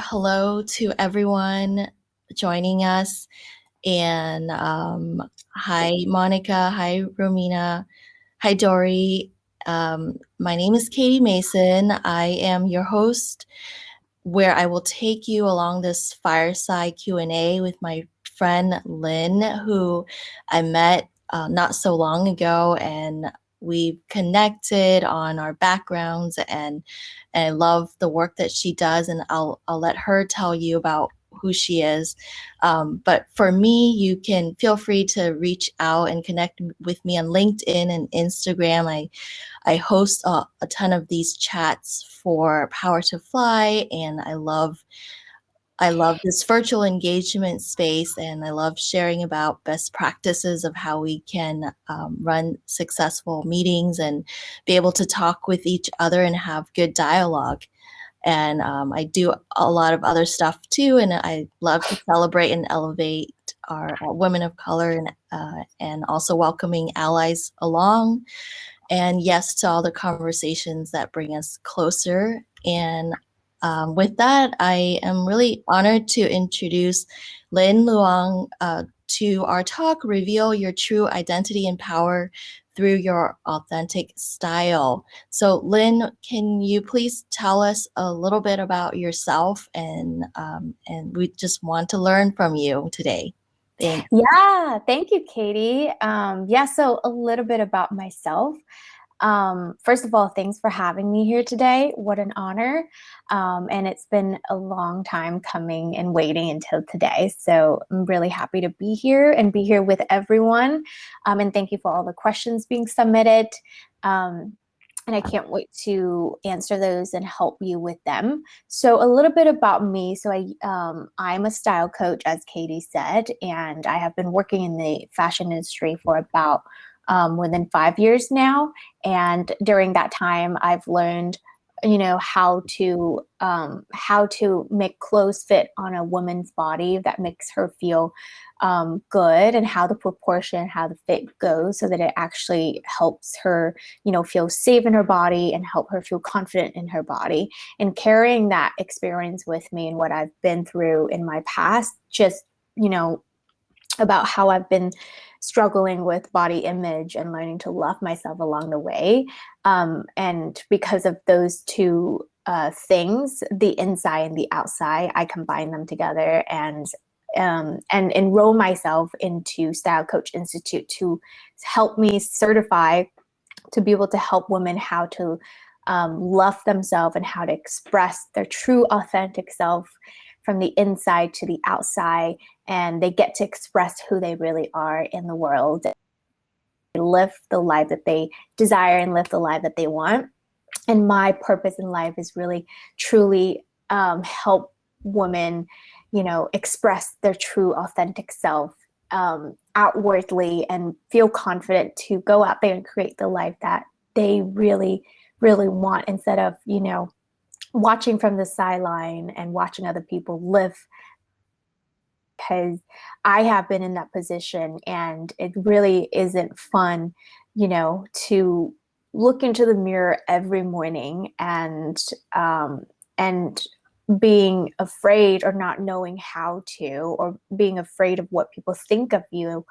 hello to everyone joining us. And hi, Monica. Hi, Romina. Hi, Dory. My name is Katy Mason. I am your host, where I will take you along this fireside Q&A with my friend Lynn, who I met not so long ago, and we connected on our backgrounds, and I love the work that she does, and I'll let her tell you about who she is. But for me, you can feel free to reach out and connect with me on LinkedIn and Instagram. I host a ton of these chats for Power to Fly, and I love this virtual engagement space, and I love sharing about best practices of how we can run successful meetings and be able to talk with each other and have good dialogue. And I do a lot of other stuff too, and I love to celebrate and elevate our women of color, and also welcoming allies along, and yes to all the conversations that bring us closer. And with that, I am really honored to introduce Lynn Luong to our talk, Reveal Your True Identity and Power Through Your Authentic Style. So Lynn, can you please tell us a little bit about yourself? And we just want to learn from you today. Thanks. Yeah, thank you, Katy. So a little bit about myself. First of all, thanks for having me here today. What an honor. And it's been a long time coming and waiting until today. So I'm really happy to be here and be here with everyone. And thank you for all the questions being submitted. And I can't wait to answer those and help you with them. So a little bit about me. So I'm a style coach, as Katy said, and I have been working in the fashion industry for about more than 5 years now. And during that time, I've learned, how to make clothes fit on a woman's body that makes her feel good, and how the proportion, how the fit goes, so that it actually helps her, feel safe in her body and help her feel confident in her body. And carrying that experience with me and what I've been through in my past, just, about how I've been struggling with body image and learning to love myself along the way. And because of those two things, the inside and the outside, I combine them together and enroll myself into Style Coach Institute to help me certify to be able to help women how to love themselves and how to express their true authentic self from the inside to the outside, and they get to express who they really are in the world. They live the life that they desire and live the life that they want. And my purpose in life is really, truly help women, express their true authentic self outwardly and feel confident to go out there and create the life that they really, really want, instead of, watching from the sideline and watching other people live. Because I have been in that position, and it really isn't fun, to look into the mirror every morning and being afraid, or not knowing how to, or being afraid of what people think of you,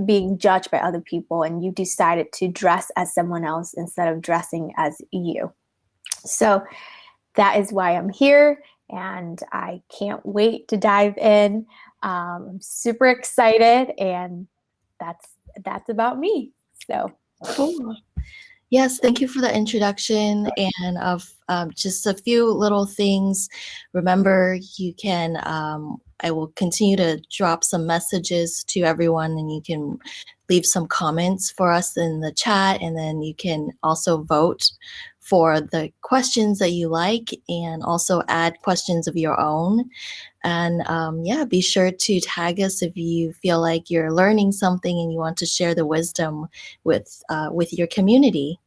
being judged by other people, and you decided to dress as someone else instead of dressing as you. So that is why I'm here, and I can't wait to dive in. I'm super excited, and that's about me. So Cool. Yes, thank you for the introduction, and of just a few little things. Remember, you can, I will continue to drop some messages to everyone, and you can leave some comments for us in the chat, and then you can also vote for the questions that you like, and also add questions of your own. And be sure to tag us if you feel like you're learning something and you want to share the wisdom with your community.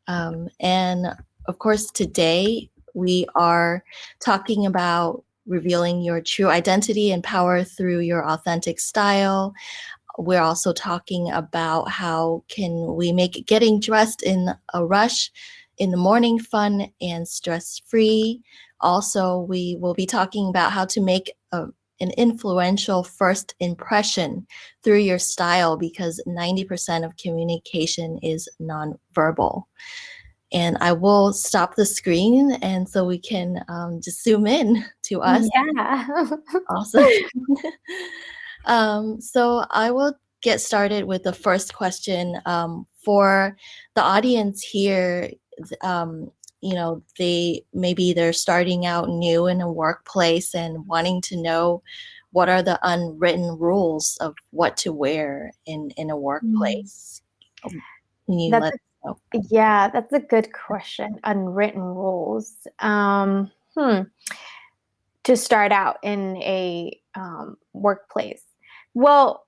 And of course, today we are talking about revealing your true identity and power through your authentic style. We're also talking about how can we make getting dressed in a rush in the morning fun and stress-free. Also, we will be talking about how to make an influential first impression through your style because 90% of communication is nonverbal. And I will stop the screen and so we can just zoom in to us. Yeah. Awesome. So I will get started with the first question. For the audience here, um, they're starting out new in a workplace and wanting to know what are the unwritten rules of what to wear in a Mm. workplace. Can you That's let us know? Yeah, that's a good question. Unwritten rules. To start out in a workplace. Well,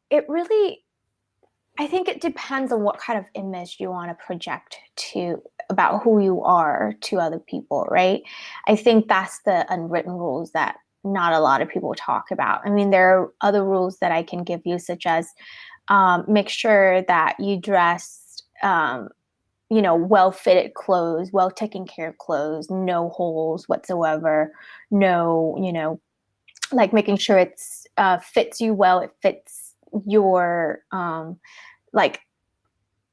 I think it depends on what kind of image you want to project to about who you are to other people, right? I think that's the unwritten rules that not a lot of people talk about. I mean, there are other rules that I can give you, such as make sure that you dress well fitted clothes, well taken care of clothes, no holes whatsoever, no, like making sure it's fits you well, it fits your like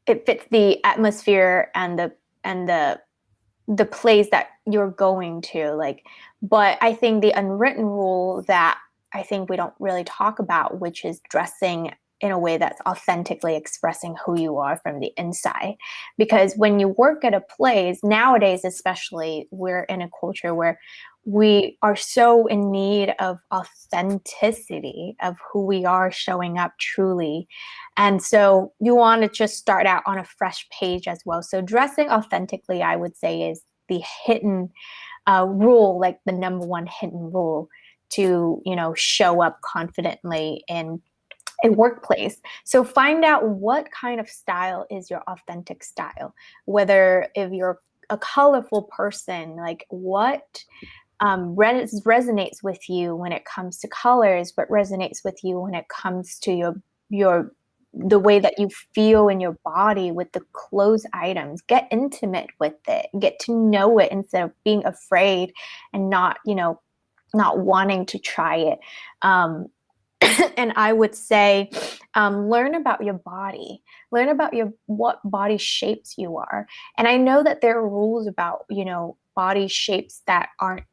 it fits the atmosphere and the place that you're going to, like. But I think the unwritten rule that I think we don't really talk about, which is dressing in a way that's authentically expressing who you are from the inside. Because when you work at a place nowadays, especially, we're in a culture where we are so in need of authenticity of who we are showing up truly. And so you want to just start out on a fresh page as well. So dressing authentically, I would say, is the hidden rule, like the number one hidden rule to, show up confidently in a workplace. So find out what kind of style is your authentic style. Whether if you're a colorful person, like what resonates with you when it comes to colors, what resonates with you when it comes to your the way that you feel in your body with the clothes items. Get intimate with it, get to know it instead of being afraid and not wanting to try it. And I would say, learn about your body, learn about what body shapes you are. And I know that there are rules about body shapes that aren't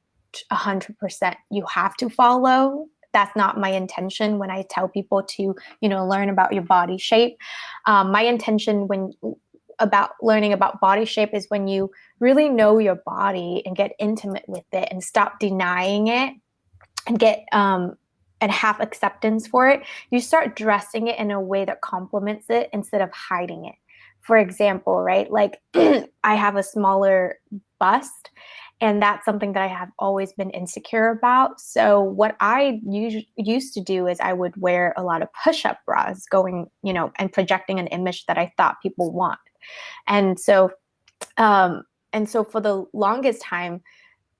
100% you have to follow. That's not my intention when I tell people to learn about your body shape. My intention when about learning about body shape is when you really know your body and get intimate with it and stop denying it and get and have acceptance for it. You start dressing it in a way that complements it instead of hiding it. For example, right, like I have a smaller bust, and that's something that I have always been insecure about. So what I used to do is I would wear a lot of push-up bras, going, and projecting an image that I thought people want. And so for the longest time,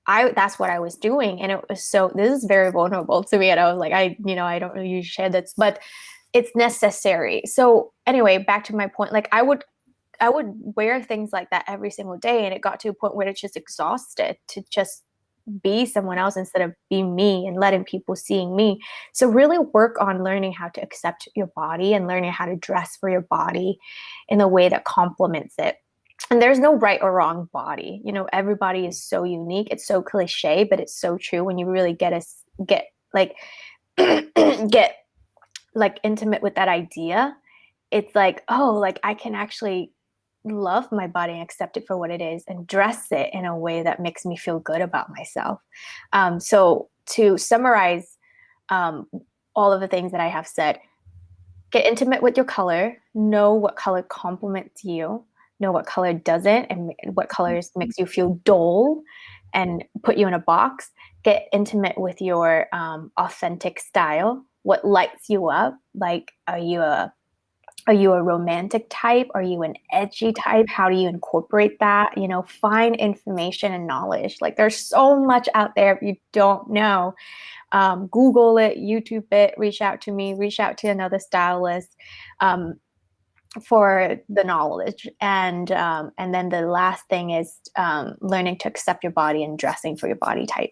that's what I was doing. And it was this is very vulnerable to me. And I was like, I don't really usually share this, but it's necessary. So anyway, back to my point, like I would wear things like that every single day. And it got to a point where it's just exhausted to just be someone else instead of being me and letting people seeing me. So really work on learning how to accept your body and learning how to dress for your body in a way that complements it. And there's no right or wrong body. Everybody is so unique. It's so cliche, but it's so true when you really get like get like intimate with that idea. It's like, oh, like I can actually love my body and accept it for what it is and dress it in a way that makes me feel good about myself. So to summarize all of the things that I have said, get intimate with your color, know what color complements you, know what color doesn't, and what colors makes you feel dull and put you in a box. Get intimate with your authentic style, what lights you up. Like, are you a romantic type? Are you an edgy type? How do you incorporate that? Find information and knowledge. Like, there's so much out there if you don't know. Google it, YouTube it, reach out to me, reach out to another stylist for the knowledge. And then the last thing is learning to accept your body and dressing for your body type.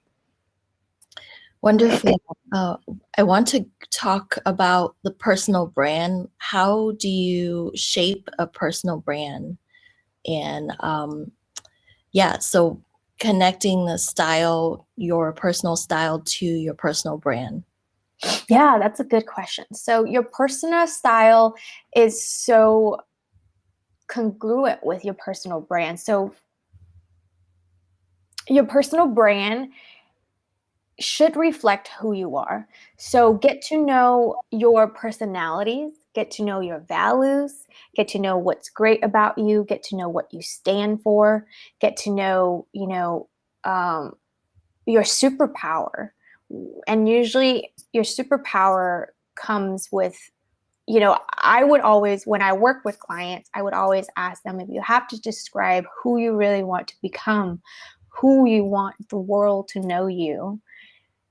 Wonderful. I want to talk about the personal brand. How do you shape a personal brand? And yeah, so connecting the style, your personal style to your personal brand. Yeah, that's a good question. So your personal style is so congruent with your personal brand. So your personal brand should reflect who you are. So get to know your personalities, get to know your values, get to know what's great about you, get to know what you stand for, get to know, your superpower. And usually your superpower comes with, I would always, when I work with clients, I would always ask them, if you have to describe who you really want to become, who you want the world to know you,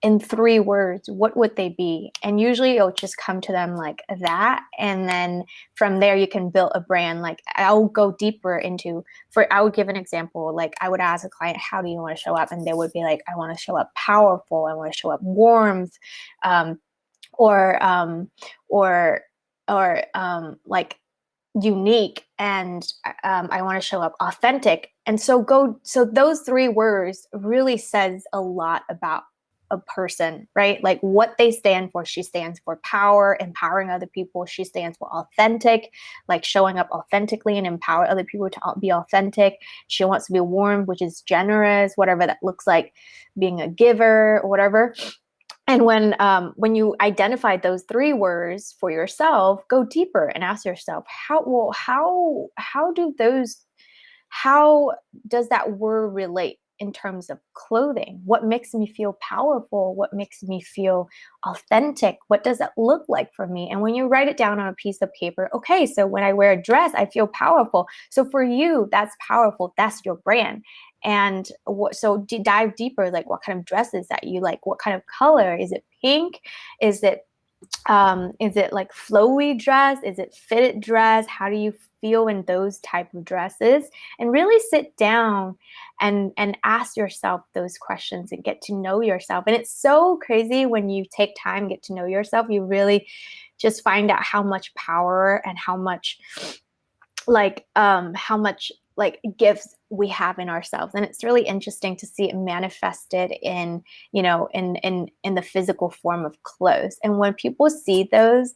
in 3 words, what would they be? And usually it'll just come to them like that. And then from there, you can build a brand. Like I'll go deeper into, I would give an example. Like I would ask a client, how do you want to show up? And they would be like, I want to show up powerful. I want to show up warmth, um, or, or, like unique, and I want to show up authentic. And so those 3 words really says a lot about a person, right? Like what they stand for. She stands for power, empowering other people. She stands for authentic, like showing up authentically and empower other people to be authentic. She wants to be warm, which is generous, whatever that looks like, being a giver or whatever. And when you identify those 3 words for yourself, go deeper and ask yourself, how does that word relate in terms of clothing? What makes me feel powerful? What makes me feel authentic? What does that look like for me? And when you write it down on a piece of paper, okay, so when I wear a dress, I feel powerful. So for you, that's powerful. That's your brand. And dive deeper, like what kind of dresses that you like? What kind of color? Is it pink? Is it like flowy dress? Is it fitted dress? How do you feel in those type of dresses? And really sit down and ask yourself those questions and get to know yourself. And it's so crazy when you take time, get to know yourself, you really just find out how much power and how much like gifts we have in ourselves. And it's really interesting to see it manifested in, in the physical form of clothes. And when people see those,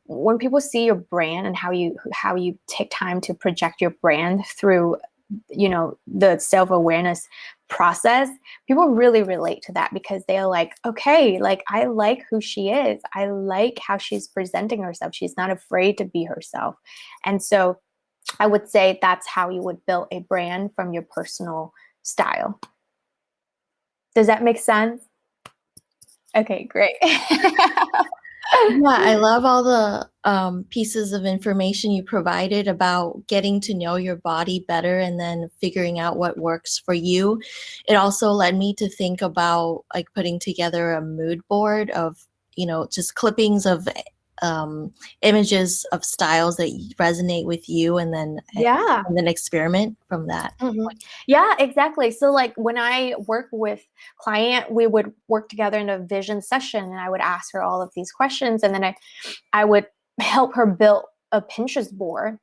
when people see your brand and how you take time to project your brand through, the self-awareness process, people really relate to that, because they're like, okay, like I like who she is. I like how she's presenting herself. She's not afraid to be herself. And so I would say that's how you would build a brand from your personal style. Does that make sense? Okay, great. Yeah, I love all the pieces of information you provided about getting to know your body better and then figuring out what works for you. It also led me to think about like putting together a mood board of, just clippings of images of styles that resonate with you, Yeah. and then experiment from that. Mhm. Yeah, exactly. So like when I work with client, we would work together in a vision session, and I would ask her all of these questions, and then I would help her build a Pinterest board,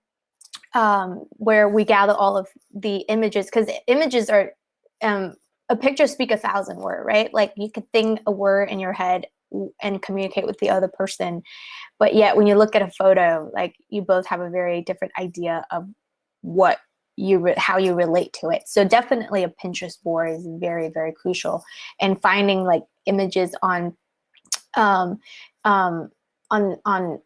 where we gather all of the images, because images are, a picture speak 1,000 word, right? Like you could think a word in your head and communicate with the other person, but yet when you look at a photo, like you both have a very different idea of what how you relate to it. So definitely a Pinterest board is very, very crucial. And finding like images um um on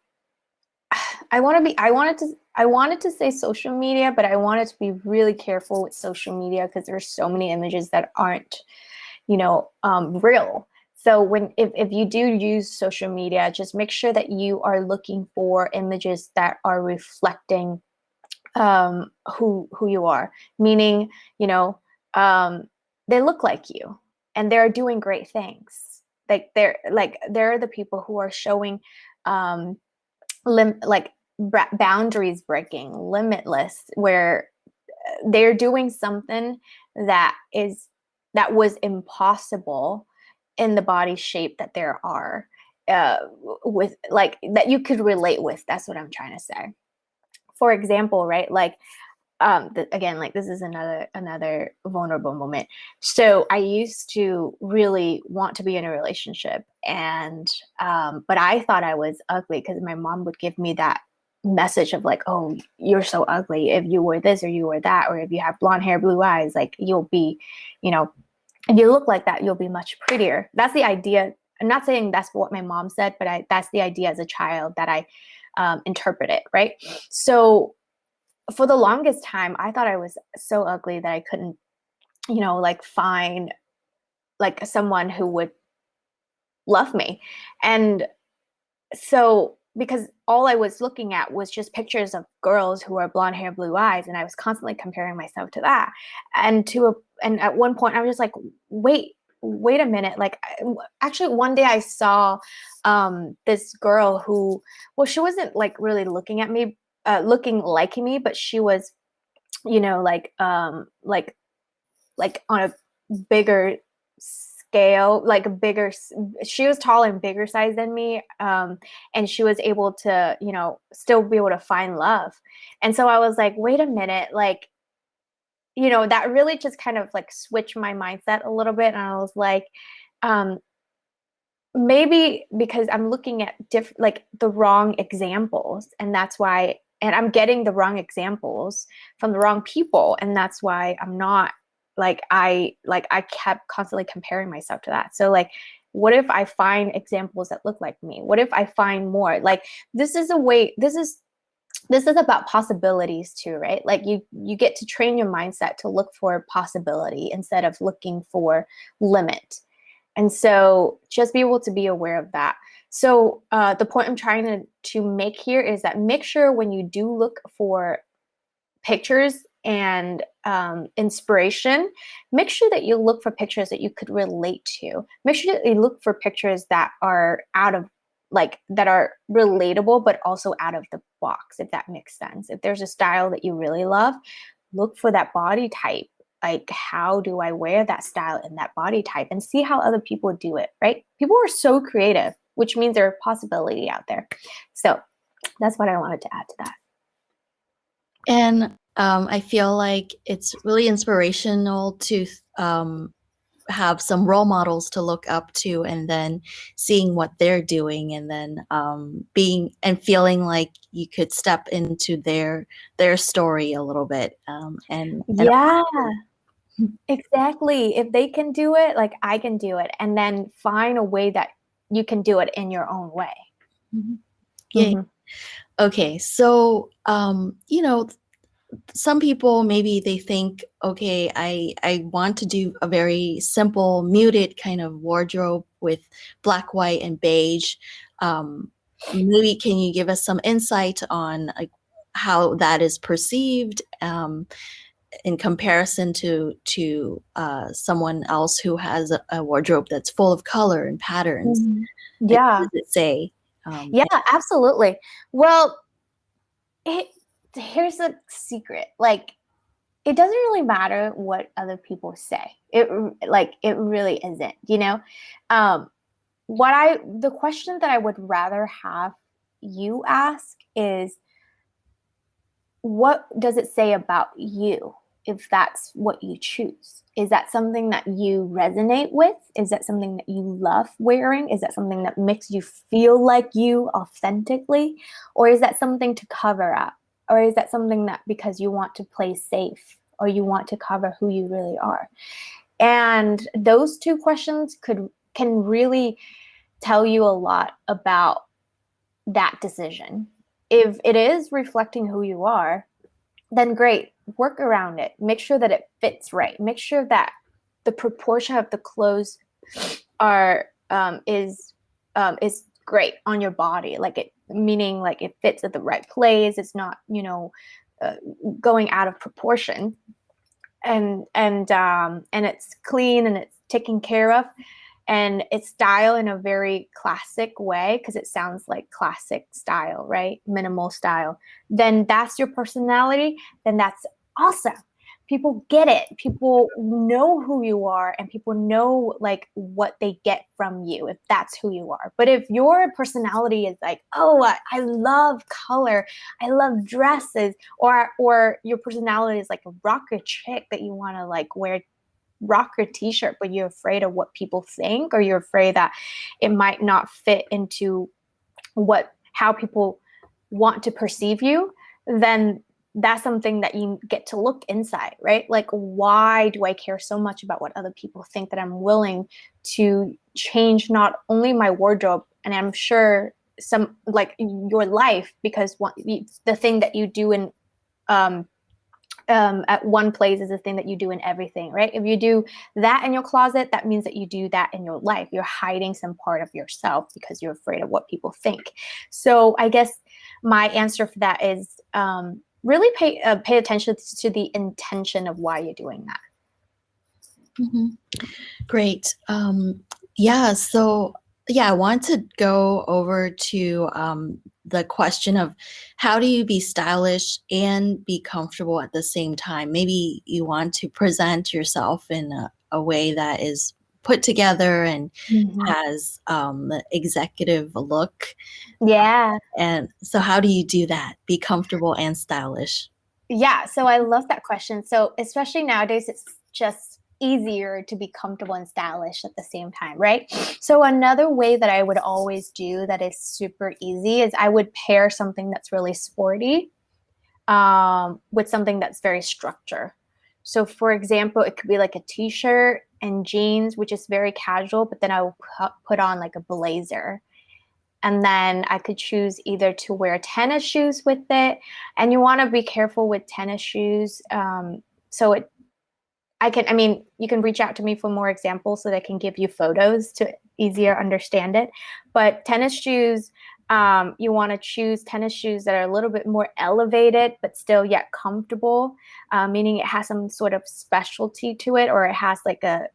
I wanted to say social media, but I wanted to be really careful with social media, because there's so many images that aren't, real. So if you do use social media, just make sure that you are looking for images that are reflecting who you are, meaning, they look like you and they're doing great things. They're the people who are showing um, boundaries breaking, limitless, where they're doing something that was impossible in the body shape that there are, with like that you could relate with. That's what I'm trying to say. For example, right? Like, again, like this is another vulnerable moment. So I used to really want to be in a relationship, and but I thought I was ugly because my mom would give me that message of like, oh, you're so ugly if you were this or you were that, or if you have blonde hair, blue eyes, like you'll be, you know, if you look like that, you'll be much prettier. That's the idea. I'm not saying that's what my mom said, but that's the idea as a child that I interpret it, right? So for the longest time, I thought I was so ugly that I couldn't, like find like someone who would love me. And so because all I was looking at was just pictures of girls who are blonde hair, blue eyes, and I was constantly comparing myself to that. And at one point I was just like, wait a minute. Like, actually one day I saw this girl who, well, she wasn't like really looking at me, looking like me, but she was, like on a bigger scale, like a bigger, she was tall and bigger size than me, and she was able to, still be able to find love. And so I was like, wait a minute, like, that really just kind of like switched my mindset a little bit. And I was like, um maybe because I'm looking at like the wrong examples, and that's why, and I'm getting the wrong examples from the wrong people, and that's why I'm not, I kept constantly comparing myself to that. So like, what if I find examples that look like me? What if I find more? Like, this is a way, this is about possibilities too, right? Like, you get to train your mindset to look for possibility instead of looking for limit. And so just be able to be aware of that. So the point I'm trying to make here is that make sure when you do look for pictures and inspiration, make sure that you look for pictures that you could relate to. Make sure that you look for pictures that are that are relatable, but also out of the box, if that makes sense. If there's a style that you really love, look for that body type. Like, how do I wear that style in that body type, and see how other people do it, right? People are so creative, which means there's a possibility out there. So that's what I wanted to add to that. And I feel like it's really inspirational to have some role models to look up to, and then seeing what they're doing, and then being and feeling like you could step into their story a little bit. And Yeah, exactly. If they can do it, like I can do it, and then find a way that you can do it in your own way. yeah. Mm-hmm. Okay, so some people, maybe they think, okay, I want to do a very simple muted kind of wardrobe with black, white, and beige. Maybe can you give us some insight on like how that is perceived, in comparison to someone else who has a wardrobe that's full of color and patterns? Mm-hmm. Like, Yeah. what does it say? Yeah, absolutely. Well, it here's the secret. Like, it doesn't really matter what other people say. It really isn't, Um, the question that I would rather have you ask is, what does it say about you if that's what you choose? Is that something that you resonate with? Is that something that you love wearing? Is that something that makes you feel like you authentically? Or is that something to cover up? Or is that something that because you want to play safe, or you want to cover who you really are? And those two questions can really tell you a lot about that decision. If it is reflecting who you are, then great, work around it. Make sure that it fits right. Make sure that the proportion of the clothes are is great on your body. Like, it meaning like it fits at the right place. It's not uh, going out of proportion, and it's clean and it's taken care of, and it's style in a very classic way, because it sounds like classic style, right? Minimal style. Then that's your personality. Then that's awesome. people get it. People know who you are, and people know like what they get from you if that's who you are. But if your personality is like, oh, I love color, I love dresses, or your personality is like a rocker chick that you want to like wear rocker t-shirt, but you're afraid of what people think, or you're afraid that it might not fit into how people want to perceive you, then that's something that you get to look inside, right? Like, why do I care so much about what other people think that I'm willing to change not only my wardrobe, and I'm sure some like your life, because the thing that you do in at one place is the thing that you do in everything, right? If you do that in your closet, that means that you do that in your life. You're hiding some part of yourself because you're afraid of what people think. So I guess my answer for that is really pay attention to the intention of why you're doing that. Mm-hmm. Great. Yeah. So yeah, I want to go over to the question of how do you be stylish and be comfortable at the same time? Maybe you want to present yourself in a way that is put together and Mm-hmm. has the executive look. Yeah. And so how do you do that? Be comfortable and stylish. Yeah, so I love that question. So especially nowadays, it's just easier to be comfortable and stylish at the same time, right? So another way that I would always do that is super easy is I would pair something that's really sporty with something that's very structured. So for example, it could be like a t-shirt and jeans, which is very casual, but then I will put on like a blazer. And then I could choose either to wear tennis shoes with it. And you want to be careful with tennis shoes. So I mean, you can reach out to me for more examples so that I can give you photos to easier understand it. But tennis shoes, you want to choose tennis shoes that are a little bit more elevated, but still yet comfortable, meaning it has some sort of specialty to it, or it has like a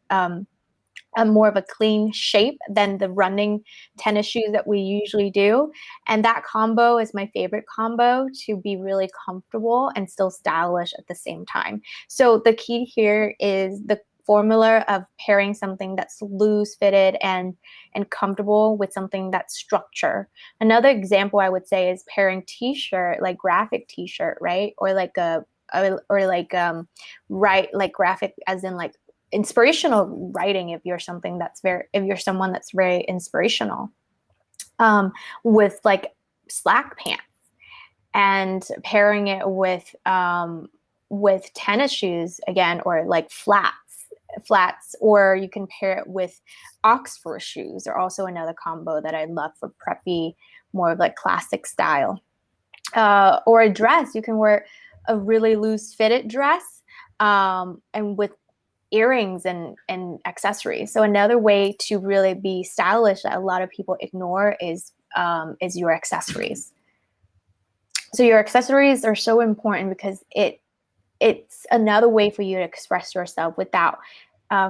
more of a clean shape than the running tennis shoes that we usually do. And that combo is my favorite combo to be really comfortable and still stylish at the same time. So the key here is the formula of pairing something that's loose fitted and comfortable with something that's structure. Another example I would say is pairing t-shirt, like graphic t-shirt, right? Or like right, like graphic as in like inspirational writing, if you're someone that's very inspirational, with like slack pants, and pairing it with tennis shoes again, or like flats, or you can pair it with Oxford shoes, are also another combo that I love for preppy, more of like classic style. Or a dress, you can wear a really loose fitted dress, and with earrings and accessories. So another way to really be stylish that a lot of people ignore is your accessories. So your accessories are so important because it's another way for you to express yourself without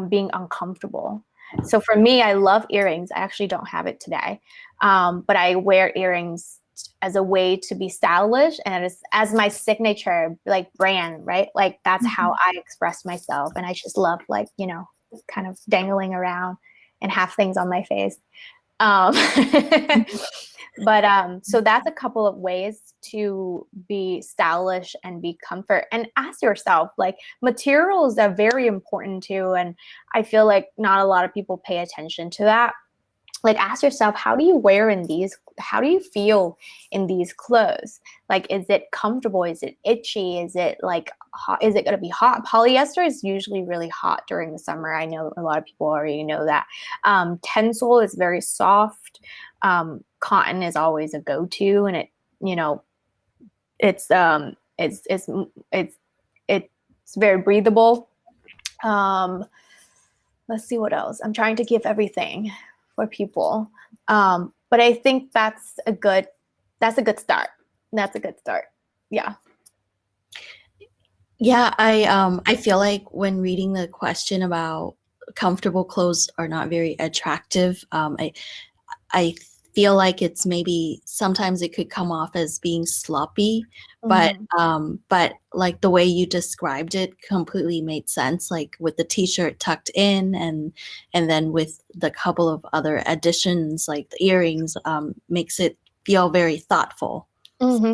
being uncomfortable. So for me, I love earrings. I actually don't have it today, but I wear earrings as a way to be stylish and as my signature like brand, right? Like that's how I express myself, and I just love like kind of dangling around and have things on my face. Um, but so that's a couple of ways to be stylish and be comfort. And ask yourself, like, materials are very important too. And I feel like not a lot of people pay attention to that. Like, ask yourself, how do you wear in these? How do you feel in these clothes? Like, is it comfortable? Is it itchy? Is it like hot? Is it going to be hot? Polyester is usually really hot during the summer. I know a lot of people already know that. Tencel is very soft. Cotton is always a go-to, and it's it's very breathable. Let's see what else. I'm trying to give everything for people. But I think that's a good start. That's a good start. Yeah. Yeah, I feel like when reading the question about comfortable clothes are not very attractive, I feel like it's maybe sometimes it could come off as being sloppy, but like the way you described it completely made sense. Like with the t-shirt tucked in, and then with the couple of other additions like the earrings, makes it feel very thoughtful.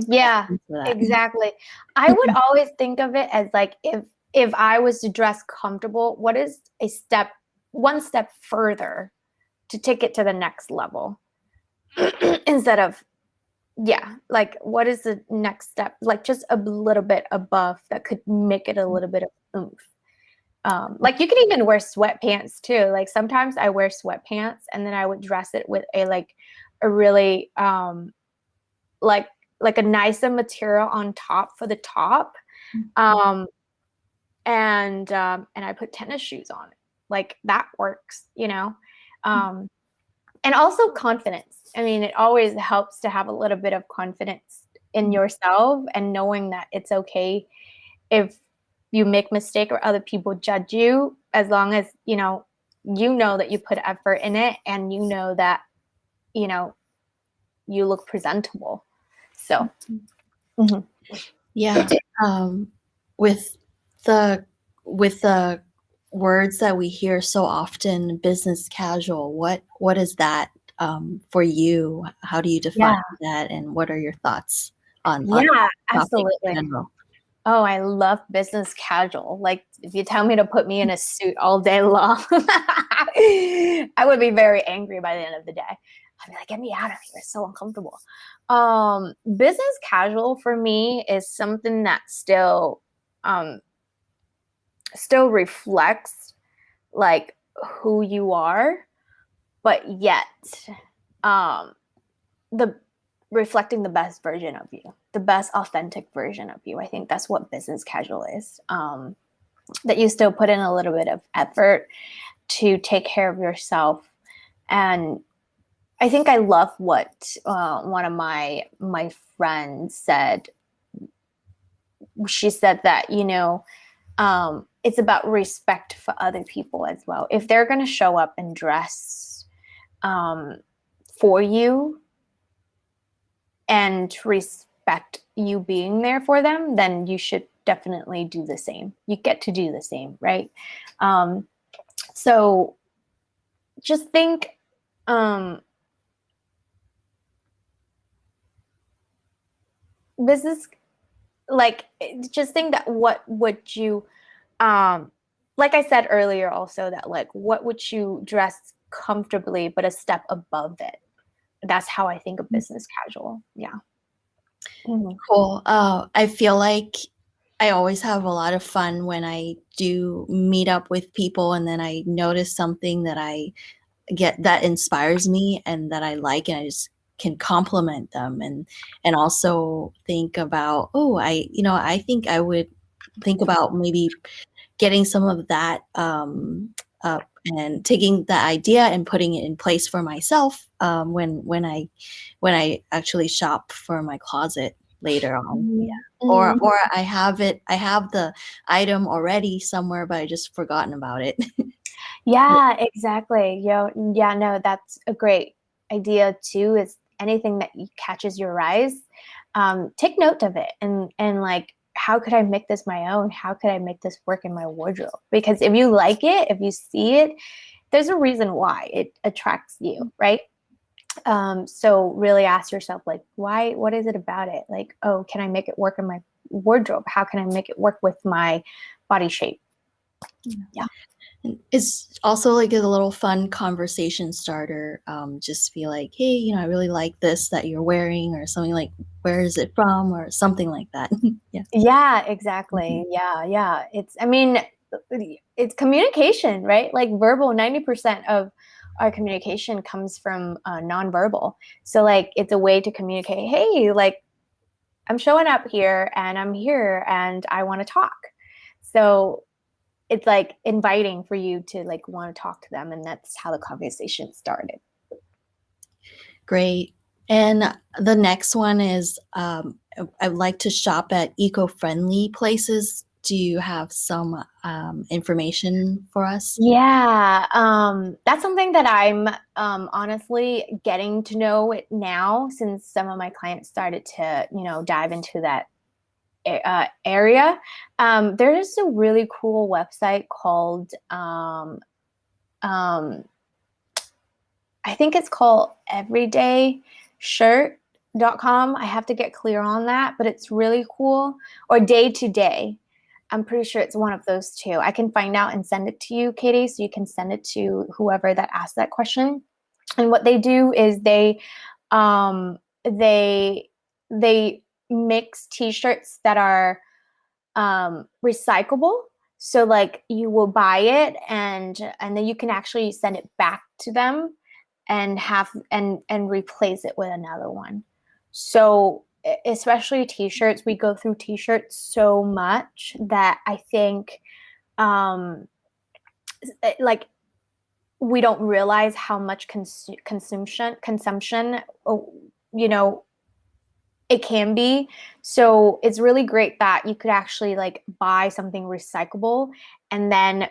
Yeah, For that. exactly. I would always think of it as like if I was to dress comfortable, what is one step further to take it to the next level instead of, yeah, like what is the next step? Like just a little bit above that could make it a little bit of oomph. Like you can even wear sweatpants too. Like sometimes I wear sweatpants and then I would dress it with a really like like a nicer material on top for the top. Um, and I put tennis shoes on it. Like that works, you know. And also confidence. I mean, it always helps to have a little bit of confidence in yourself and knowing that it's okay if you make mistake or other people judge you, as long as you know that you put effort in it and you know that you know you look presentable. So Yeah. Um, with the words that we hear so often, business casual, what is that for you? How do you define yeah, that, and what are your thoughts on yeah, topic in absolutely. general? Oh, I love business casual. Like if you tell me to put me in a suit all day long, I would be very angry by the end of the day. I'd be like, get me out of here. It's so uncomfortable. Business casual for me is something that um, still reflects like who you are, but yet um, the reflecting the best version of you, the best authentic version of you. I think that's what business casual is. That you still put in a little bit of effort to take care of yourself. And I think I love what one of my friends said. She said that it's about respect for other people as well. If they're going to show up and dress um, for you and respect you being there for them, then you should definitely do the same. You get to do the same, right? So just think, um, business, like, just think that what would you, um, like I said earlier, also that like, what would you dress comfortably, but a step above it? That's how I think of business casual. Yeah. Mhm. Cool. I feel like I always have a lot of fun when I do meet up with people, and then I notice something that I get that inspires me and that I like, and I just can compliment them, and also think about, oh, I think I would think about maybe getting some of that and taking the idea and putting it in place for myself when I actually shop for my closet later on. Yeah. Mhm. Or I have the item already somewhere, but I just forgotten about it. Yeah, exactly. Yeah, no, that's a great idea too. Is anything that catches your eyes, take note of it and like, how could I make this my own? How could I make this work in my wardrobe? Because if you like it, if you see it, there's a reason why it attracts you, right? So really ask yourself, like, why? What is it about it? Like, oh, can I make it work in my wardrobe? How can I make it work with my body shape? Yeah. It's also like a little fun conversation starter. Just be like, hey, I really like this that you're wearing, or something like, where is it from, or something like that. Yeah. Yeah, Mhm. exactly. Yeah, yeah. I mean, it's communication, right? Like verbal, 90% of our communication comes from nonverbal. So, like, it's a way to communicate, hey, like, I'm showing up here and I'm here and I want to talk. So, it's like inviting for you to like want to talk to them. And that's how the conversation started. Great. And the next one is, I like to shop at eco-friendly places do you have some information for us? Yeah, that's something that I'm honestly getting to know it now since some of my clients started to, dive into that area. There's a really cool website called um, I think it's called everydayshirt.com. I have to get clear on that, but it's really cool. Or day to day. I'm pretty sure it's one of those two. I can find out and send it to you, Katie, so you can send it to whoever that asked that question. And what they do is um they they mix t-shirts that are recyclable. So like you will buy it and then you can actually send it back to them and have and replace it with another one. So especially t-shirts, we go through t-shirts so much that I think um like we don't realize how much consumption you know it can be. So it's really great that you could actually like buy something recyclable and then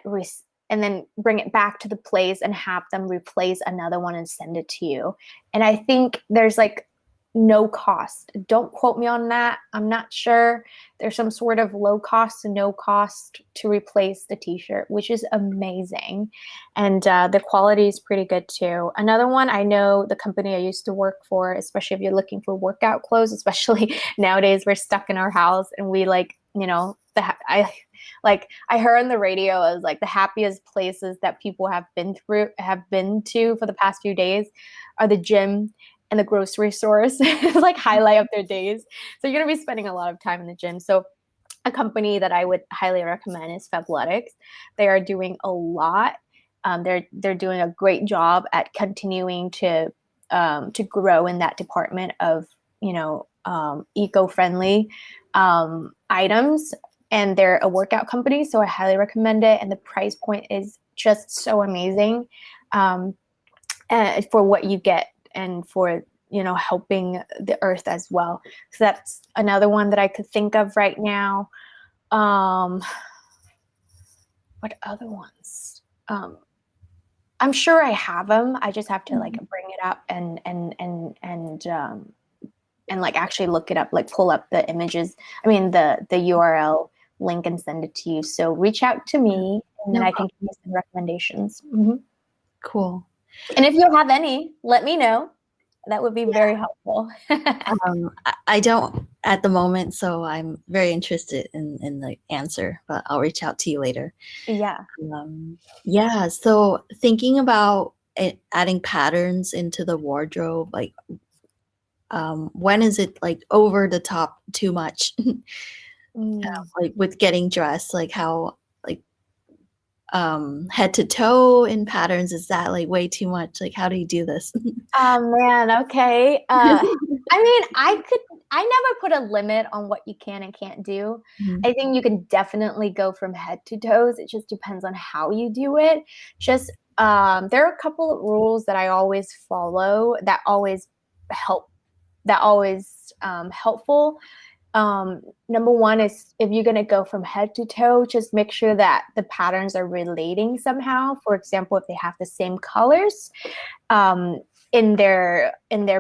and then bring it back to the place and have them replace another one and send it to you. And I think there's like no cost. Don't quote me on that. I'm not sure. There's some sort of low cost to no cost to replace the t-shirt, which is amazing. And the quality is pretty good too. Another one, I know the company I used to work for, especially if you're looking for workout clothes, especially nowadays we're stuck in our house and we like, I heard on the radio as like the happiest places that people have been to for the past few days are the gym and the grocery stores. Like highlight of their days. So you're gonna be spending a lot of time in the gym. So a company that I would highly recommend is Fabletics. They are doing a lot. They're doing a great job at continuing to grow in that department of eco-friendly items. And they're a workout company, so I highly recommend it. And the price point is just so amazing for what you get and for helping the earth as well. So that's another one that I could think of right now. What other ones? I'm sure I have them. I just have to like bring it up and like actually look it up, like pull up the images. I mean the URL link and send it to you. So reach out to me and then I can give you some recommendations. Mm-hmm. Cool. And if you have any, let me know. That would be very helpful. I don't at the moment, so I'm very interested in the answer, but I'll reach out to you later. Yeah. Yeah, so thinking about adding patterns into the wardrobe, like when is it like over the top too much? Like with getting dressed, like how like head to toe in patterns, is that like way too much? Like how do you do this? Oh man, okay. I mean, I never put a limit on what you can and can't do. Mhm. I think you can definitely go from head to toes. It just depends on how you do it. Just there are a couple of rules that I always follow that always help helpful. Number one is if you're going to go from head to toe, just make sure that the patterns are relating somehow. For example, if they have the same colors in their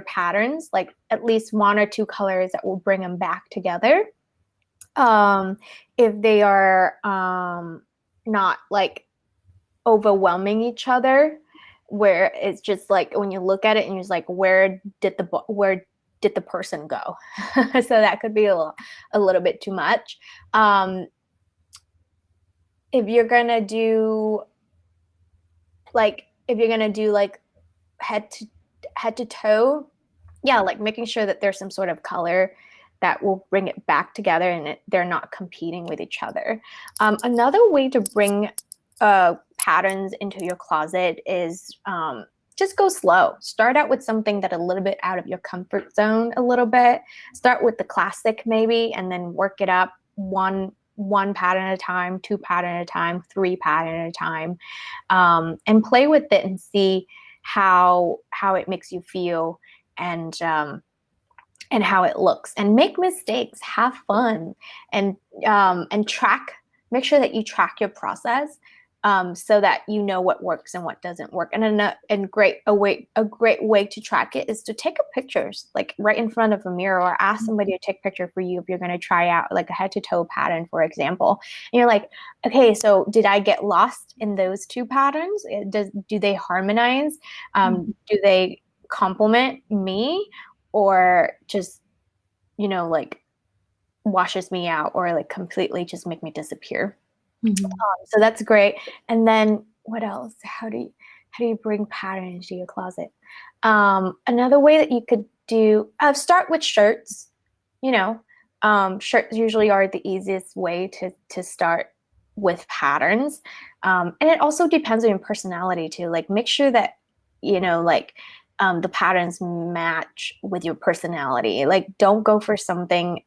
patterns, like at least one or two colors that will bring them back together. If they are not like overwhelming each other, where it's just like when you look at it and you're just like, where did the person go? So that could be a little bit too much. If you're gonna do like head to toe, yeah, like making sure that there's some sort of color that will bring it back together and they're not competing with each other. Another way to bring patterns into your closet is just go slow. Start out with something that a little bit out of your comfort zone a little bit. Start with the classic maybe, and then work it up one pattern at a time, two pattern at a time, three pattern at a time, and play with it and see how it makes you feel and how it looks, and make mistakes, have fun, and track make sure that you track your process, so that you know what works and what doesn't work. And a great way to track it is to take a pictures, like right in front of a mirror, or ask somebody to take a picture for you if you're going to try out like a head to toe pattern, for example. And you're like, okay, so did I get lost in those two patterns? Do they harmonize? Do they complement me, or just, like washes me out, or like completely just make me disappear? So that's great. And then what else? How do you bring pattern into your closet? Another way that you could do, start with shirts. Shirts usually are the easiest way to start with patterns. And it also depends on your personality too. Like make sure that the patterns match with your personality. Like don't go for something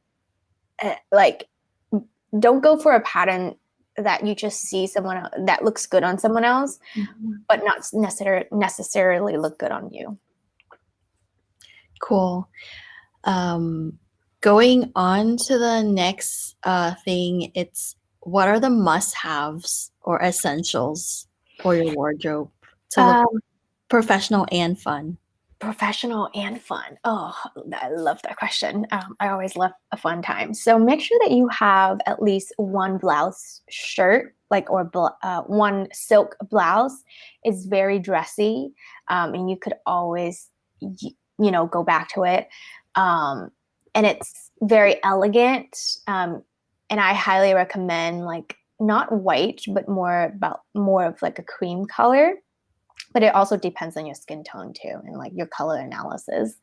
like don't go for a pattern that you just see someone else, that looks good on someone else, but not necessarily look good on you. Cool. Going on to the next thing, it's what are the must-haves or essentials for your wardrobe to look professional and fun? Professional and fun. Oh, I love that question. I always love a fun time. So make sure that you have at least one blouse shirt, one silk blouse. Is very dressy, and you could always, go back to it. And it's very elegant. And I highly recommend like not white, but more of like a cream color. But it also depends on your skin tone too, and like your color analysis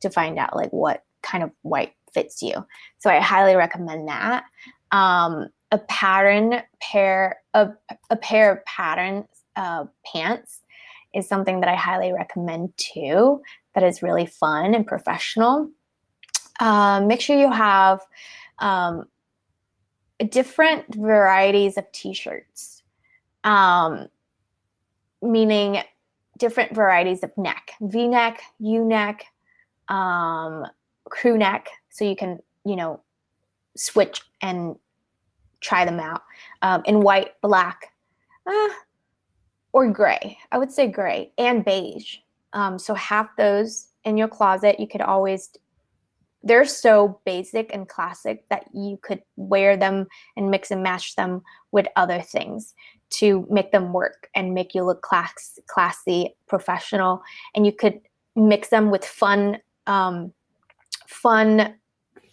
to find out like what kind of white fits you. So I highly recommend that. A pair of pattern pants is something that I highly recommend too. That is really fun and professional. Make sure you have different varieties of t-shirts. Meaning different varieties of neck, V-neck, U-neck, crew neck, so you can, switch and try them out in white, black, or gray. I would say gray and beige. So have those in your closet. You could always, they're so basic and classic that you could wear them and mix and match them with other things to make them work and make you look classy, professional. And you could mix them with fun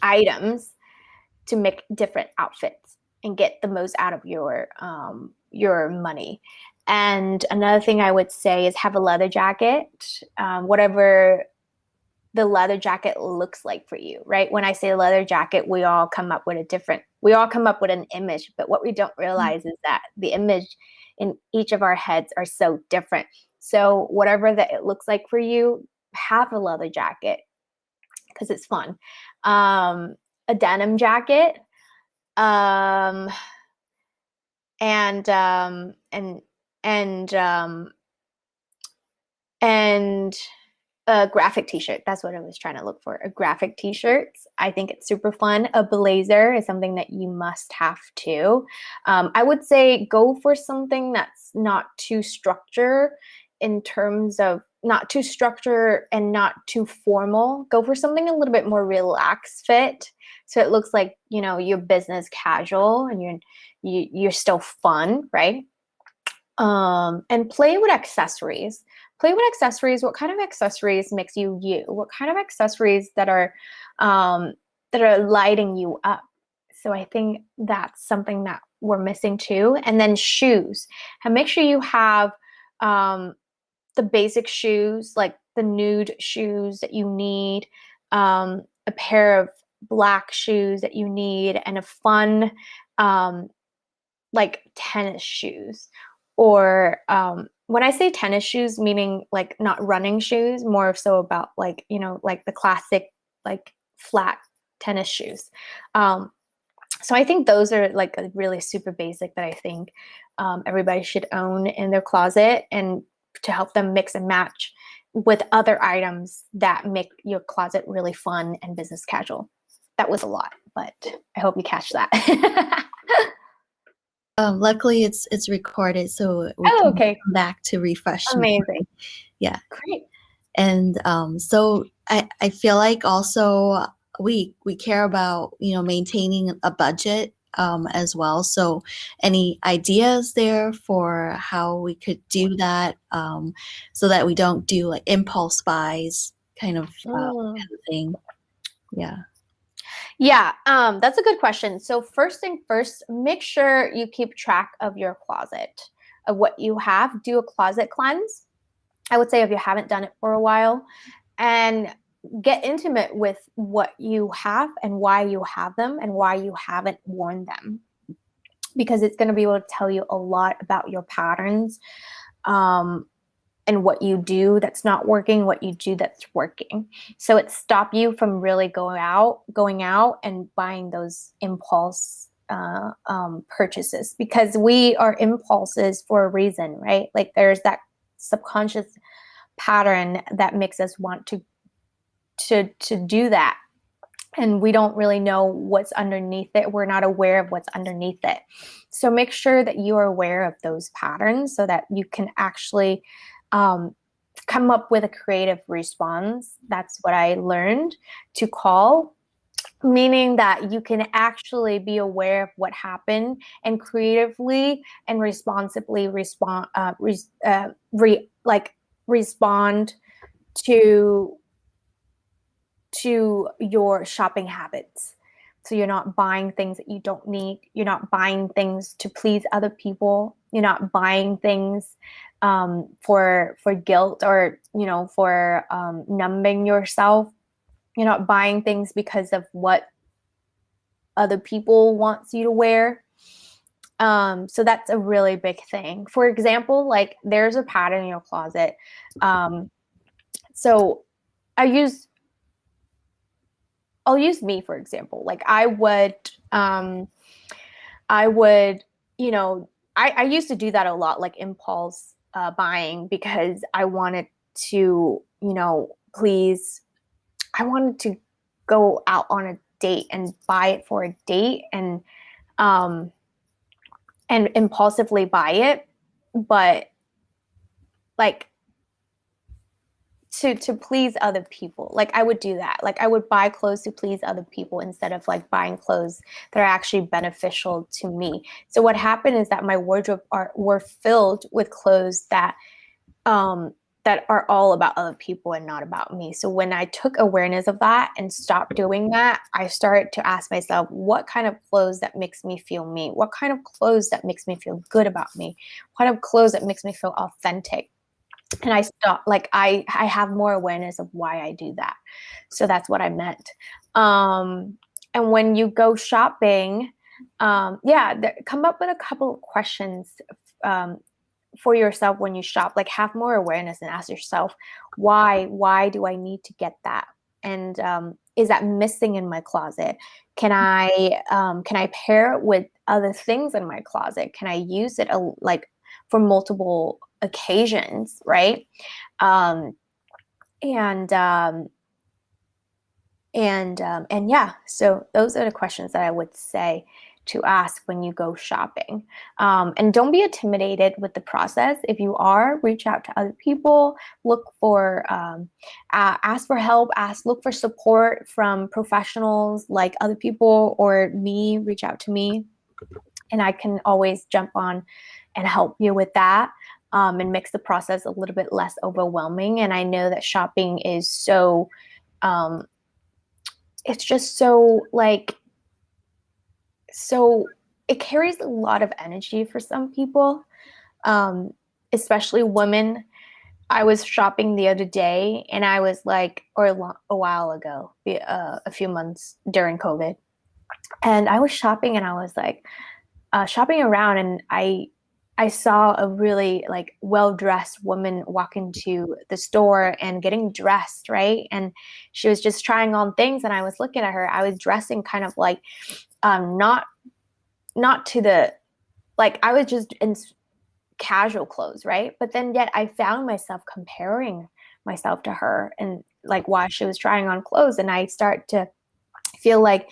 items to make different outfits and get the most out of your money. And another thing I would say is have a leather jacket, whatever the leather jacket looks like for you, right? When I say leather jacket, we all come up with an image, but what we don't realize is that the image in each of our heads are so different. So whatever that it looks like for you, have a leather jacket because it's fun. A denim jacket, and a graphic t-shirt. That's what I was trying to look for. A graphic t-shirt. I think it's super fun. A blazer is something that you must have too. I would say go for something that's not too structured in terms of not too structured and not too formal. Go for something a little bit more relaxed fit. So it looks like, you're business casual and you're still fun, right? And play with accessories. What kind of accessories makes you you? What kind of accessories that are lighting you up? So I think that's something that we're missing too. And then shoes. And make sure you have the basic shoes, like the nude shoes that you need, a pair of black shoes that you need, and a fun like tennis shoes. Or when I say tennis shoes, meaning like not running shoes, more so about like, like the classic, like flat tennis shoes. So I think those are like a really super basic that I think everybody should own in their closet, and to help them mix and match with other items that make your closet really fun and business casual. That was a lot, but I hope you catch that. Luckily, it's recorded, so we Oh, can okay. come back to refresh. Amazing. Yeah, Great. and so I feel like also we care about maintaining a budget as well. So any ideas there for how we could do that so that we don't do like impulse buys Mm. kind of thing. Yeah. Yeah, that's a good question. So first thing first, make sure you keep track of your closet, of what you have. Do a closet cleanse. I would say if you haven't done it for a while, and get intimate with what you have and why you have them and why you haven't worn them, because it's going to be able to tell you a lot about your patterns, um, and what you do that's not working, what you do that's working. So it stop you from really going out and buying those impulse purchases, because we are impulses for a reason, right? Like there's that subconscious pattern that makes us want to do that, and we don't really know what's underneath it. We're not aware of what's underneath it. So make sure that you are aware of those patterns so that you can actually um, come up with a creative response. That's what I learned to call, meaning that you can actually be aware of what happened and creatively and responsibly respond to your shopping habits. So you're not buying things that you don't need. You're not buying things to please other people. You're not buying things for guilt or for numbing yourself. You're not buying things because of what other people wants you to wear. So that's a really big thing. For example, like there's a pattern in your closet. Um, so I use I'll use me for example. Like I would, I used to do that a lot, like impulse buying, because I wanted to, please, I wanted to go out on a date and buy it for a date um, and impulsively buy it, but like to please other people. Like I would do that. Like I would buy clothes to please other people instead of like buying clothes that are actually beneficial to me. So what happened is that my wardrobe were filled with clothes um that are all about other people and not about me. So when I took awareness of that and stopped doing that, I started to ask myself, what kind of clothes that makes me feel me? What kind of clothes that makes me feel good about me? What kind of clothes that makes me feel authentic? And I stop, like I have more awareness of why I do that. So that's what I meant. And when you go shopping, come up with a couple of questions um, for yourself when you shop. Like have more awareness and ask yourself, why do I need to get that? And is that missing in my closet? Can I pair it with other things in my closet? Can I use it like for multiple occasions, right? Um, and and yeah, so those are the questions that I would say to ask when you go shopping. And don't be intimidated with the process. If you are, reach out to other people, look for ask for help, look for support from professionals like other people or me. Reach out to me, and I can always jump on and help you with that. And makes the process a little bit less overwhelming. And I know that shopping is so um, it's just so so it carries a lot of energy for some people, um, especially women. I was shopping the other day and I was like, a while ago, a few months during COVID, and I was shopping and I was like shopping around, and I saw a really like well-dressed woman walk into the store and getting dressed, right? And she was just trying on things, and I was looking at her. I was dressing kind of like not to the like I was just in casual clothes, right? But then yet I found myself comparing myself to her and like while she was trying on clothes, and I start to feel like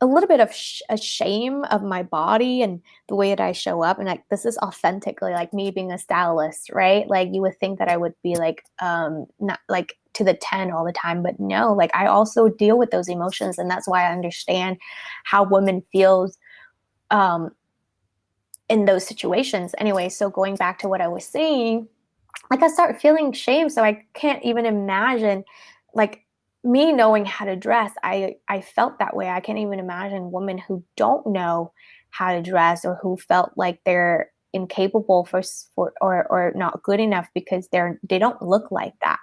a little bit of a shame of my body and the way that I show up. And like, this is authentically like me being a stylist, right? Like you would think that I would be like, not like to the 10 all the time, but no, like I also deal with those emotions. And that's why I understand how women feels, um, in those situations. Anyway, so going back to what I was saying, like I start feeling shame. So I can't even imagine like me knowing how to dress. I felt that way. I can't even imagine women who don't know how to dress or who felt like they're incapable for or not good enough because they don't look like that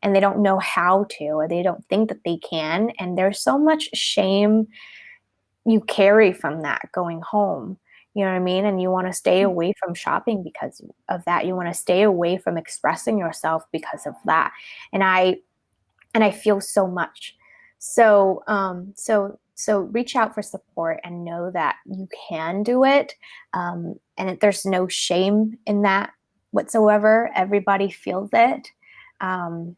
and they don't know how to or they don't think that they can, and there's so much shame you carry from that going home. You know what I mean? And you want to stay away from shopping because of that. You want to stay away from expressing yourself because of that. And I feel so much. So reach out for support and know that you can do it. There's no shame in that whatsoever. Everybody feels it. Um,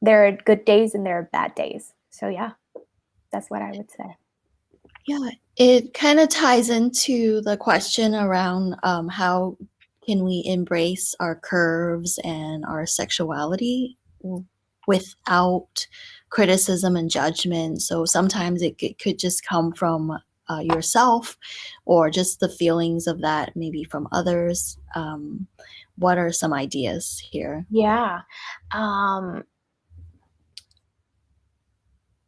there are good days and there are bad days. So yeah, that's what I would say. Yeah, it kind of ties into the question around how can we embrace our curves and our sexuality without criticism and judgment. So sometimes it could just come from yourself or just the feelings of that, maybe from others. What are some ideas here? Yeah. Um,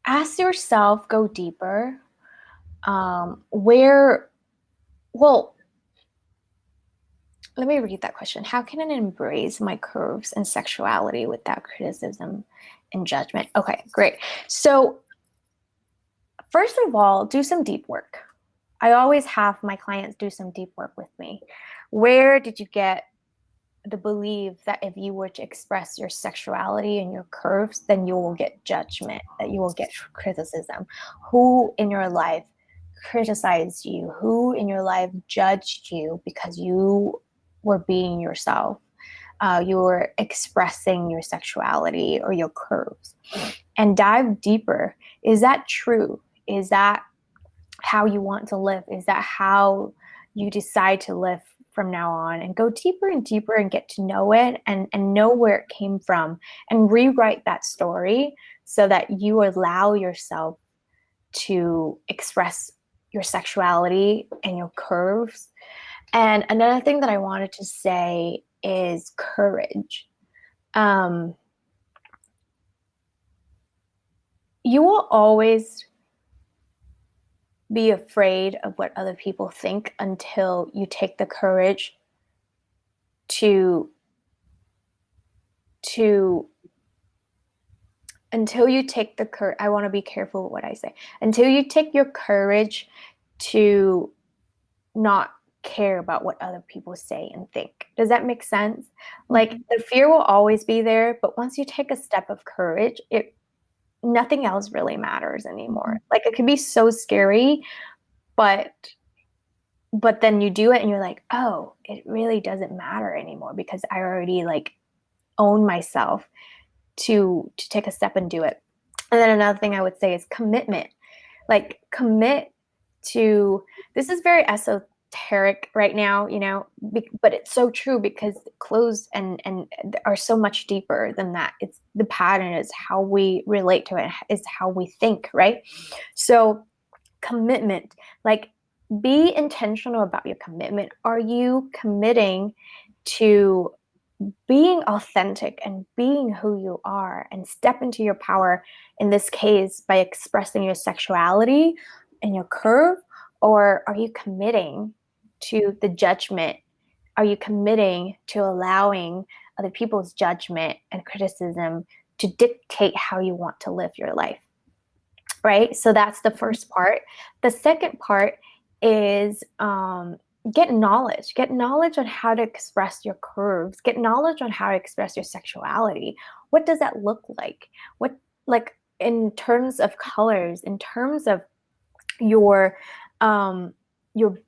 Ask yourself, go deeper. Where, well, let me read that question. How can I embrace my curves and sexuality without criticism and judgment? Okay, great. So, first of all, do some deep work. I always have my clients do some deep work with me. Where did you get the belief that if you were to express your sexuality and your curves, then you will get judgment, that you will get criticism? Who in your life criticized you? Who in your life judged you because you were being yourself? You were expressing your sexuality or your curves. And dive deeper. Is that true? Is that how you want to live? Is that how you decide to live from now on? And go deeper and deeper and get to know it and know where it came from and rewrite that story so that you allow yourself to express your sexuality and your curves. And another thing that I wanted to say is courage. Um, you will always be afraid of what other people think until you take the courage to to until you take the courage. I want to be careful with what I say. Until you take your courage to not care about what other people say and think. Does that make sense? Like the fear will always be there, but once you take a step of courage, it nothing else really matters anymore. Like it can be so scary, but then you do it and you're like, oh, it really doesn't matter anymore because I already like own myself to take a step and do it. And then another thing I would say is commitment. Like commit to, this is very esoteric right now, you know, but it's so true because clothes and are so much deeper than that. It's the pattern, is how we relate to it, is how we think, right? So commitment, like be intentional about your commitment. Are you committing to being authentic and being who you are and step into your power, in this case by expressing your sexuality and your curve? Or are you committing to the judgment? Are you committing to allowing other people's judgment and criticism to dictate how you want to live your life? Right? So that's the first part. The second part is get knowledge. Get knowledge on how to express your curves. Get knowledge on how to express your sexuality. What does that look like? What, like, in terms of colors, in terms of your um your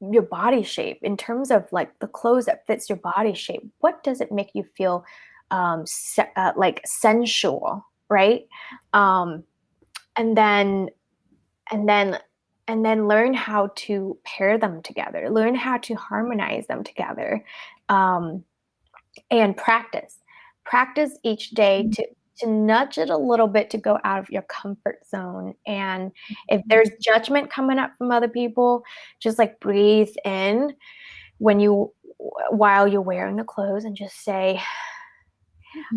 your body shape, in terms of like the clothes that fits your body shape. What does it make you feel like sensual, right? And then and then learn how to pair them together, learn how to harmonize them together, and practice each day to nudge it a little bit to go out of your comfort zone. And if there's judgment coming up from other people, just like breathe in while you're wearing the clothes and just say,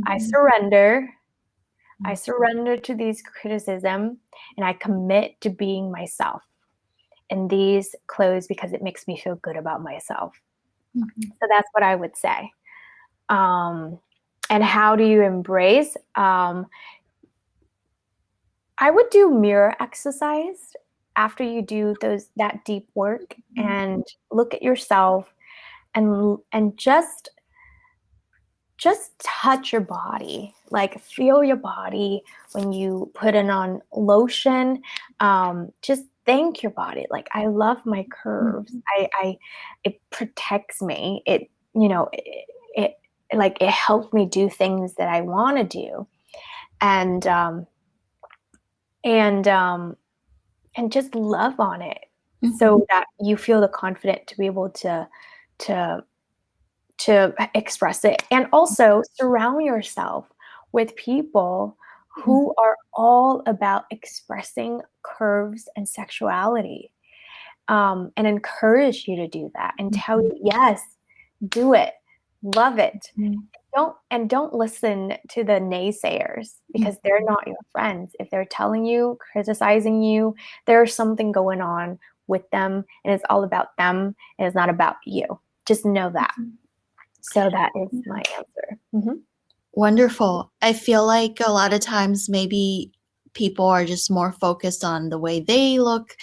I surrender. I surrender to these criticism, and I commit to being myself in these clothes because it makes me feel good about myself. So that's what I would say. And how do you embrace? I would do mirror exercise after you do that deep work, and look at yourself and just touch your body, like feel your body when you put in on lotion. Just thank your body. Like, I love my curves. It protects me. It like, it helps me do things that I want to do. And and just love on it, so that you feel the confidence to be able to express it. And also surround yourself with people who are all about expressing curves and sexuality, and encourage you to do that and tell you, yes, do it, love it. Don't listen to the naysayers, because they're not your friends. If they're telling you, criticizing you, there's something going on with them, and it's all about them, and it's not about you. Just know that. So that is my answer. Wonderful. I feel like a lot of times maybe people are just more focused on the way they look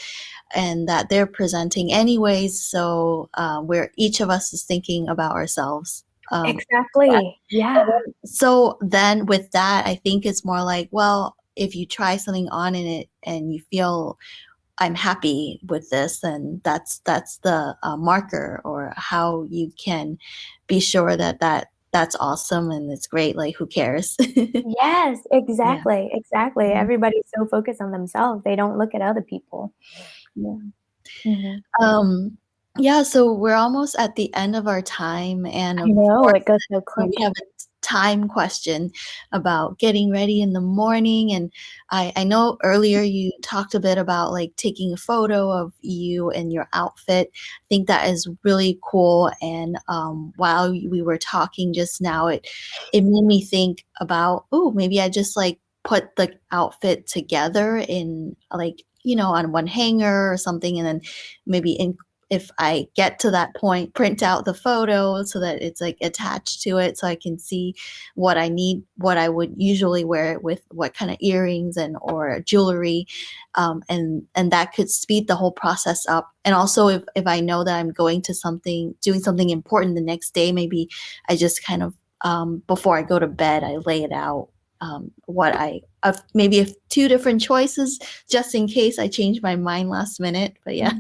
and that they're presenting anyways. So where each of us is thinking about ourselves. Exactly. Yeah. So then with that, I think it's more like, well, if you try something on in it and you feel I'm happy with this, then that's the marker, or how you can be sure that that's awesome and it's great. Like, who cares? Yes, Yeah. exactly. Everybody's so focused on themselves, they don't look at other people. Yeah. Mhm. Um, yeah, so we're almost at the end of our time, and I of know, course, it goes so we quick. have a time question about getting ready in the morning. And I know earlier you talked a bit about like taking a photo of you and your outfit. I think that is really cool. And while we were talking just now, it made me think about, oh, maybe I just like put the outfit together in like, on one hanger or something, and then maybe if I get to that point, print out the photo so that it's like attached to it, so I can see what I need, what I would usually wear it with, what kind of earrings and or jewelry, and that could speed the whole process up. And also, if I know that I'm going to doing something important the next day, maybe I just kind of before I go to bed, I lay it out, maybe two different choices just in case I change my mind last minute. But yeah.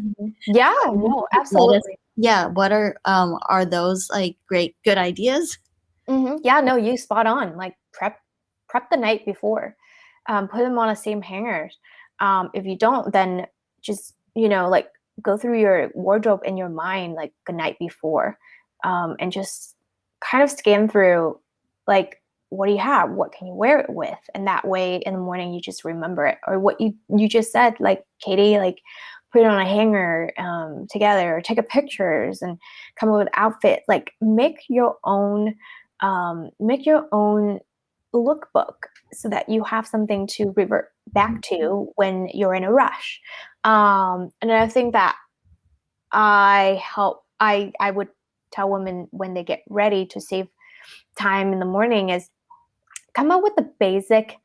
Yeah, no, Let us, absolutely. yeah, what are those like good ideas? Yeah, no, you spot on. Like, prep the night before. Put them on the same hangers. If you don't, then just, like, go through your wardrobe in your mind like the night before, and just kind of scan through, like, what do you have? What can you wear it with? And that way in the morning you just remember it. Or what you just said, like, Katie, like, put it on a hanger, together, or take a pictures and come up with outfit. Like, make your own lookbook, so that you have something to revert back to when you're in a rush. And I think that I would tell women when they get ready to save time in the morning is come up with the basic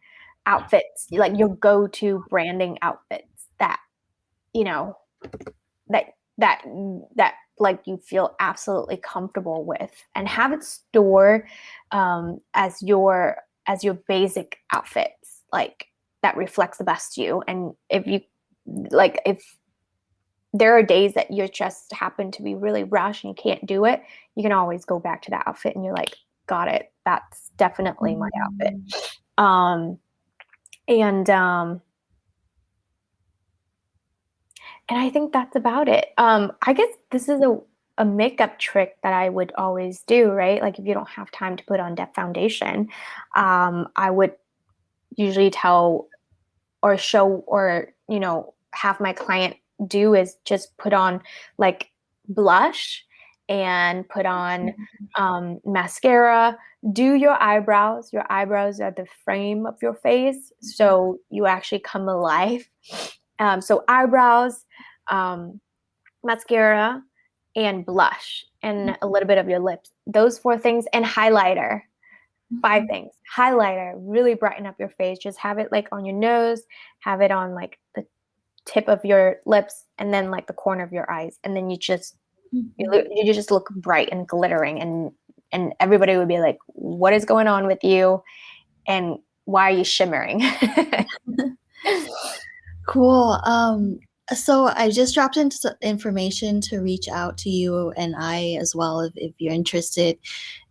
outfits, like your go-to branding outfits that, you know, that that that like you feel absolutely comfortable with, and have it store, as your basic outfits, like, that reflects the best you. And if there are days that you just happen to be really rushed and you can't do it, you can always go back to that outfit and you're like, got it, that's definitely my outfit. um and And I think that's about it. I guess this is a makeup trick that I would always do, right? Like if you don't have time to put on depth foundation, I would usually tell or show or, have my client do is just put on like blush and put on mascara. Do your eyebrows. Your eyebrows are the frame of your face, so you actually come alive. So eyebrows, um, mascara, and blush, and a little bit of your lips. Those 4 things, and highlighter. 5 things. Highlighter, really brighten up your face. Just have it like on your nose, have it on like the tip of your lips, and then like the corner of your eyes, and then you just look bright and glittering, and everybody would be like, "What is going on with you? And why are you shimmering?" Cool. So I just dropped into information to reach out to you and I as well if you're interested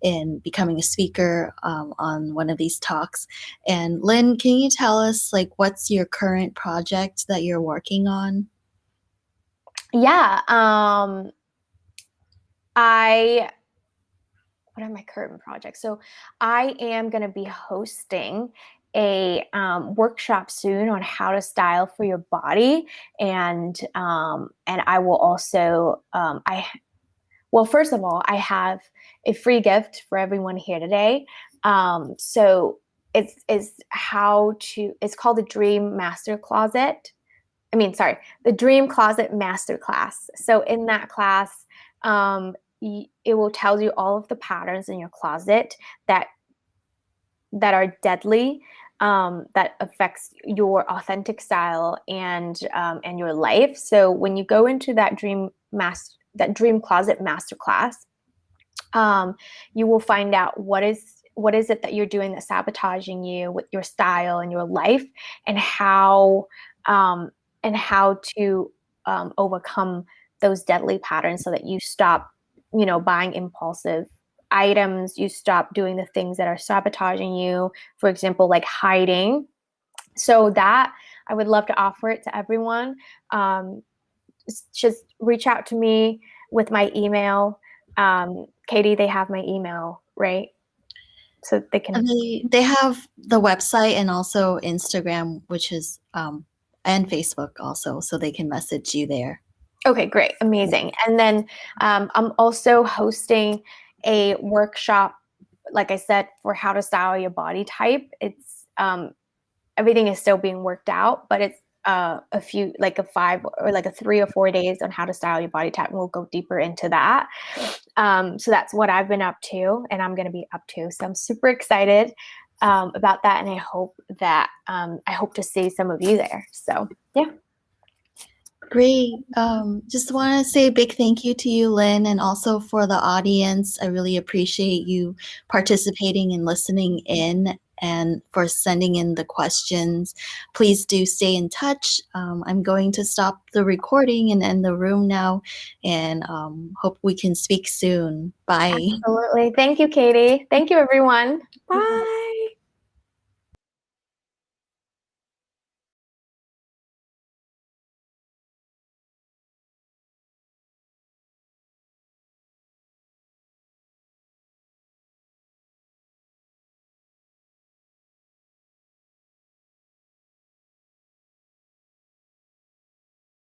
in becoming a speaker on one of these talks. And Lynn, can you tell us like what's your current project that you're working on? Yeah. What are my current projects? So I am going to be hosting a workshop soon on how to style for your body, and I will also first of all, I have a free gift for everyone here today. So it's called the Dream Master Closet. The Dream Closet Masterclass. So in that class, it will tell you all of the patterns in your closet that are deadly, that affects your authentic style and your life. So when you go into that Dream Closet Masterclass, you will find out what is it that you're doing that's sabotaging you with your style and your life, and how to overcome those deadly patterns so that you stop, buying impulsive items, you stop doing the things that are sabotaging you, for example, like hiding. So that I would love to offer it to everyone. Just reach out to me with my email. Katy, they have my email, right? So they can. And they have the website and also Instagram, which is and Facebook also, so they can message you there. Okay, great, amazing. And then I'm also hosting a workshop, like I said, for how to style your body type. It's everything is still being worked out, but it's a few, like a 5 or like a 3 or 4 days on how to style your body type, and we'll go deeper into that. So that's what I've been up to, and I'm going to be up to. So I'm super excited about that, and I hope to see some of you there. So yeah. Great. Just want to say a big thank you to you, Lynn, and also for the audience. I really appreciate you participating and listening in and for sending in the questions. Please do stay in touch. I'm going to stop the recording and end the room now, and hope we can speak soon. Bye. Absolutely. Thank you, Katy. Thank you, everyone. Bye.